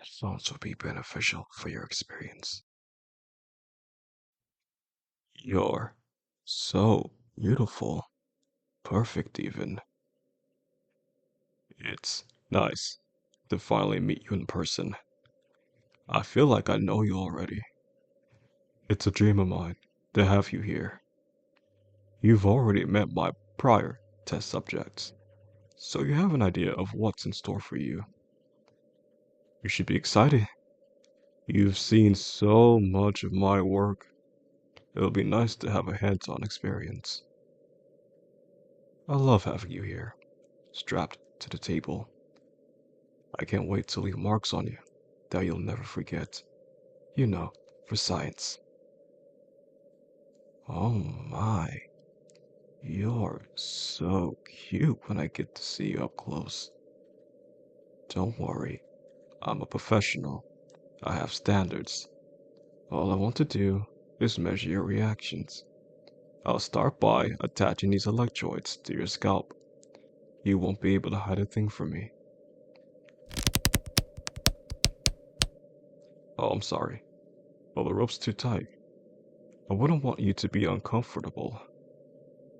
Thoughts will be beneficial for your experience. You're so beautiful. Perfect, even. It's nice to finally meet you in person. I feel like I know you already. It's a dream of mine to have you here. You've already met my prior test subjects, so you have an idea of what's in store for you. You should be excited. You've seen so much of my work. It'll be nice to have a hands-on experience. I love having you here, strapped to the table. I can't wait to leave marks on you that you'll never forget. You know, for science. Oh my, you're so cute when I get to see you up close. Don't worry, I'm a professional. I have standards. All I want to do is measure your reactions. I'll start by attaching these electrodes to your scalp. You won't be able to hide a thing from me. Oh, I'm sorry. Well, the rope's too tight. I wouldn't want you to be uncomfortable.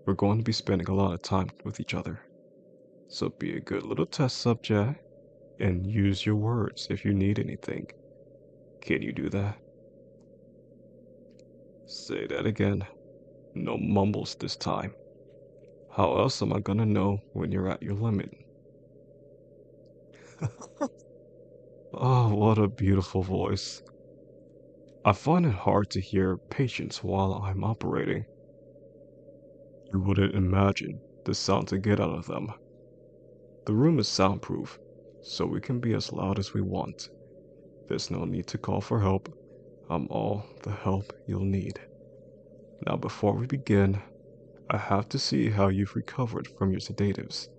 We're going to be spending a lot of time with each other. So be a good little test subject and use your words if you need anything. Can you do that? Say that again. No mumbles this time. How else am I gonna know when you're at your limit? Oh, what a beautiful voice. I find it hard to hear patients while I'm operating. You wouldn't imagine the sound to get out of them. The room is soundproof, so we can be as loud as we want. There's no need to call for help. I'm all the help you'll need. Now, before we begin, I have to see how you've recovered from your sedatives.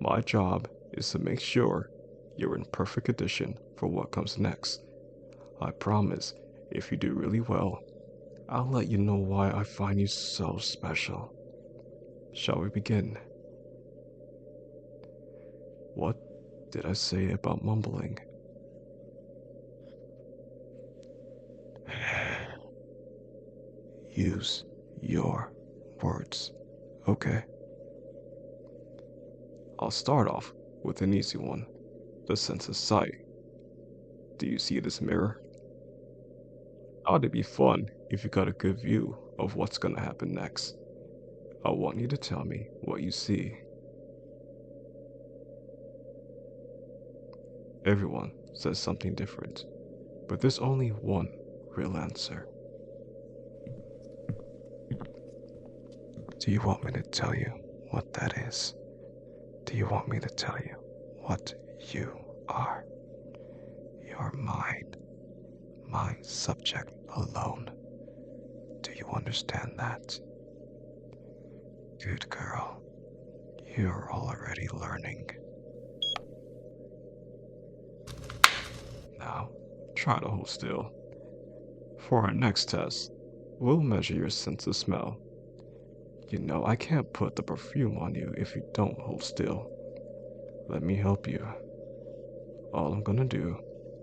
My job is to make sure you're in perfect condition for what comes next. I promise, if you do really well, I'll let you know why I find you so special. Shall we begin? What did I say about mumbling? Use your words, okay? I'll start off with an easy one, the sense of sight. Do you see this mirror? Ought to be fun if you got a good view of what's gonna happen next. I want you to tell me what you see. Everyone says something different, but there's only one real answer. Do you want me to tell you what that is? Do you want me to tell you what you are? You're mine, my subject alone. Do you understand that? Good girl. You're already learning. Now, try to hold still. For our next test, we'll measure your sense of smell. You know, I can't put the perfume on you if you don't hold still. Let me help you. All I'm gonna do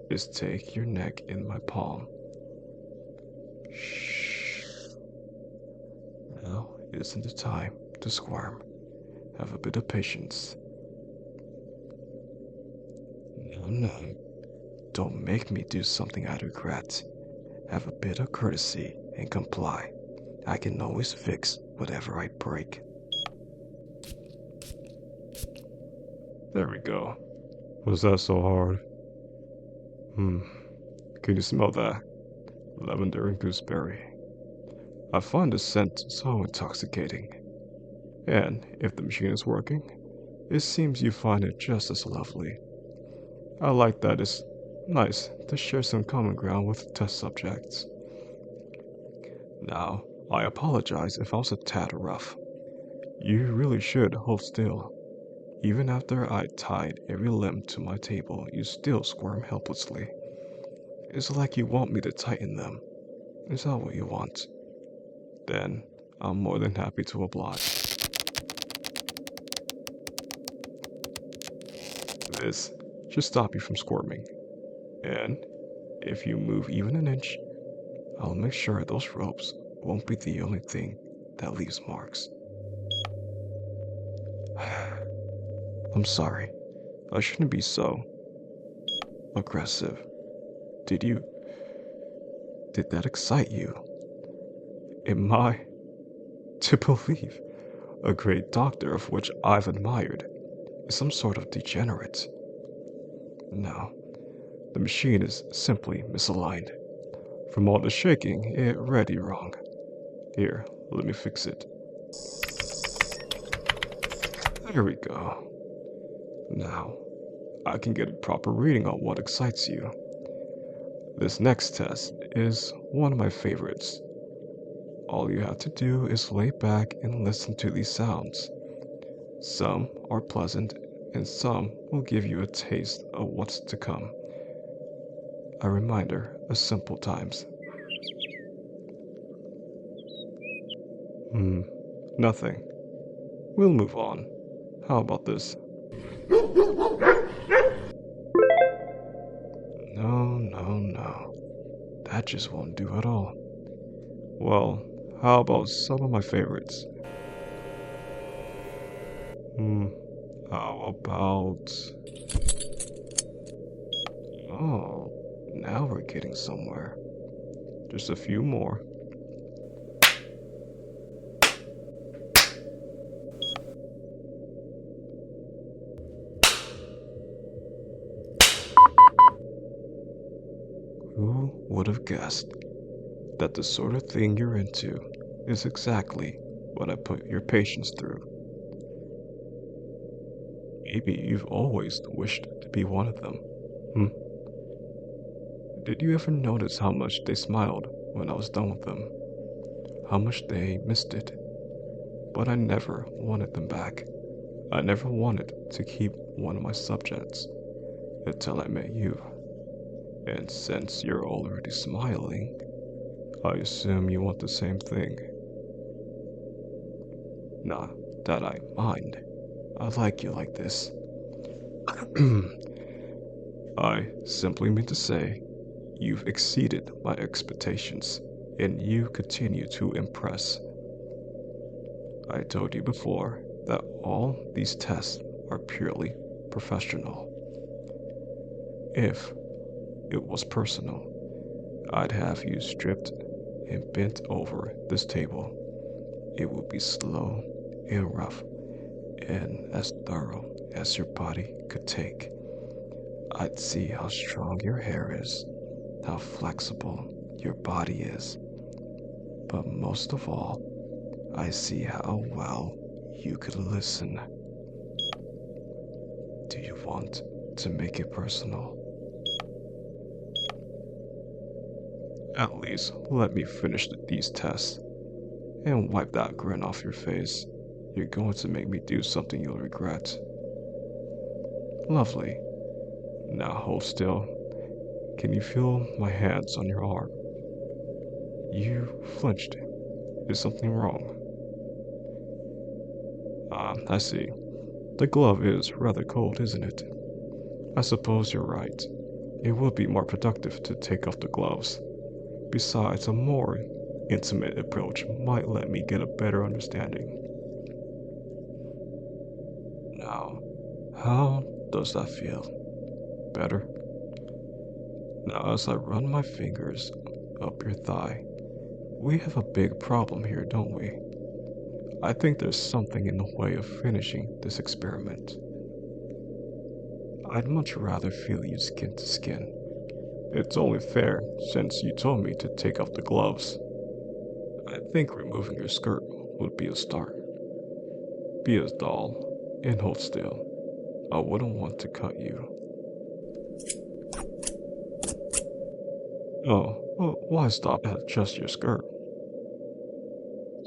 is take your neck in my palm. Shh. Now isn't the time to squirm. Have a bit of patience. No, don't make me do something I regret. Have a bit of courtesy and comply. I can always fix whatever I break. There we go. Was that so hard? Can you smell that? Lavender and gooseberry. I find the scent so intoxicating. And if the machine is working, it seems you find it just as lovely. I like that it's nice to share some common ground with test subjects. Now, I apologize if I was a tad rough. You really should hold still. Even after I tied every limb to my table, you still squirm helplessly. It's like you want me to tighten them. Is that what you want? Then, I'm more than happy to oblige. This should stop you from squirming. And if you move even an inch, I'll make sure those ropes won't be the only thing that leaves marks. I'm sorry. I shouldn't be so aggressive. Did that excite you? Am I to believe a great doctor of which I've admired is some sort of degenerate? No, the machine is simply misaligned. From all the shaking, it read you wrong. Here, let me fix it. There we go. Now, I can get a proper reading on what excites you. This next test is one of my favorites. All you have to do is lay back and listen to these sounds. Some are pleasant, and some will give you a taste of what's to come. A reminder of simple times. Nothing. We'll move on. How about this? No. That just won't do at all. Well, how about some of my favorites? How about... Oh, now we're getting somewhere. Just a few more. Who would have guessed that the sort of thing you're into is exactly what I put your patients through? Maybe you've always wished to be one of them. Did you ever notice how much they smiled when I was done with them? How much they missed it? But I never wanted them back. I never wanted to keep one of my subjects until I met you. And since you're already smiling, I assume you want the same thing. Not that I mind. I like you like this. I simply mean to say, you've exceeded my expectations, and you continue to impress. I told you before that all these tests are purely professional. If it was personal, I'd have you stripped and bent over this table. It would be slow and rough and as thorough as your body could take. I'd see how strong your hair is, how flexible your body is. But most of all, I see how well you could listen. Do you want to make it personal? At least let me finish these tests and wipe that grin off your face. You're going to make me do something you'll regret. Lovely. Now hold still. Can you feel my hands on your arm? You flinched. Is something wrong? I see. The glove is rather cold, isn't it? I suppose you're right. It would be more productive to take off the gloves. Besides, a more intimate approach might let me get a better understanding. Now, how does that feel? Better? Now, as I run my fingers up your thigh, we have a big problem here, don't we? I think there's something in the way of finishing this experiment. I'd much rather feel you skin to skin. It's only fair since you told me to take off the gloves. I think removing your skirt would be a start. Be as dull and hold still. I wouldn't want to cut you. Oh, well, why stop at just your skirt?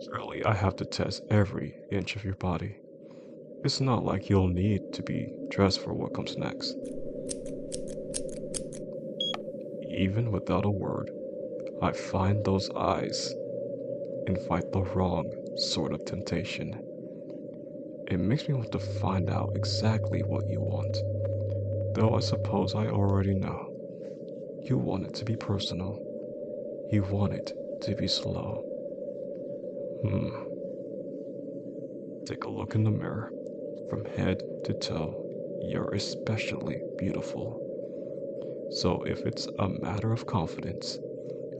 Surely I have to test every inch of your body. It's not like you'll need to be dressed for what comes next. Even without a word, I find those eyes invite the wrong sort of temptation. It makes me want to find out exactly what you want, though I suppose I already know. You want it to be personal. You want it to be slow. Take a look in the mirror. From head to toe, you're especially beautiful. So if it's a matter of confidence,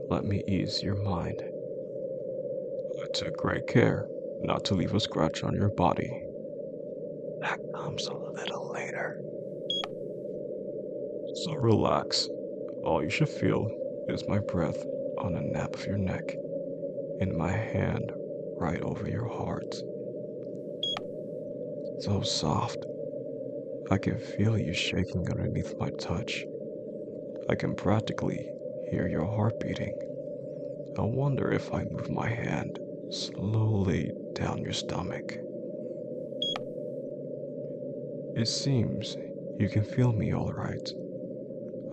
let me ease your mind. I took great care not to leave a scratch on your body. That comes a little later. So relax. All you should feel is my breath on the nape of your neck and my hand right over your heart. So soft. I can feel you shaking underneath my touch. I can practically hear your heart beating. I wonder if I move my hand slowly down your stomach. It seems you can feel me all right.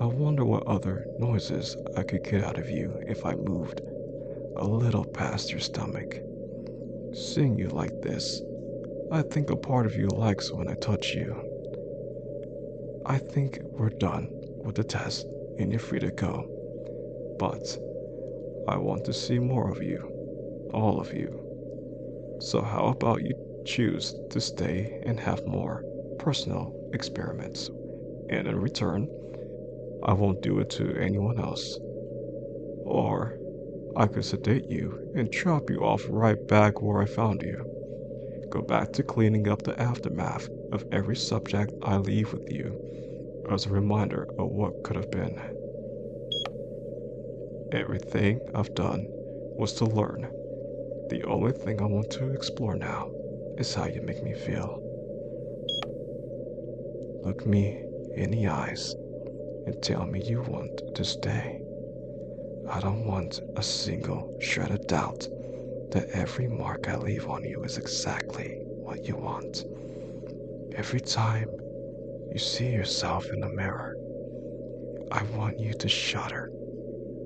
I wonder what other noises I could get out of you if I moved a little past your stomach. Seeing you like this, I think a part of you likes when I touch you. I think we're done with the test and you're free to go. But I want to see more of you, all of you. So how about you choose to stay and have more personal experiments? And in return, I won't do it to anyone else. Or I could sedate you and drop you off right back where I found you. Go back to cleaning up the aftermath of every subject I leave with you as a reminder of what could have been. Everything I've done was to learn. The only thing I want to explore now is how you make me feel. Look me in the eyes and tell me you want to stay. I don't want a single shred of doubt that every mark I leave on you is exactly what you want. Every time you see yourself in the mirror, I want you to shudder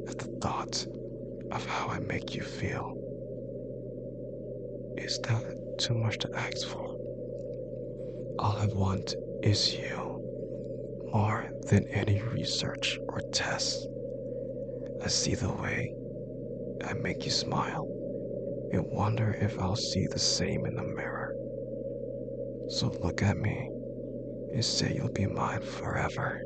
at the thought of how I make you feel. Is that too much to ask for? All I want is you, more than any research or test. I see the way I make you smile and wonder if I'll see the same in the mirror. So look at me and say you'll be mine forever.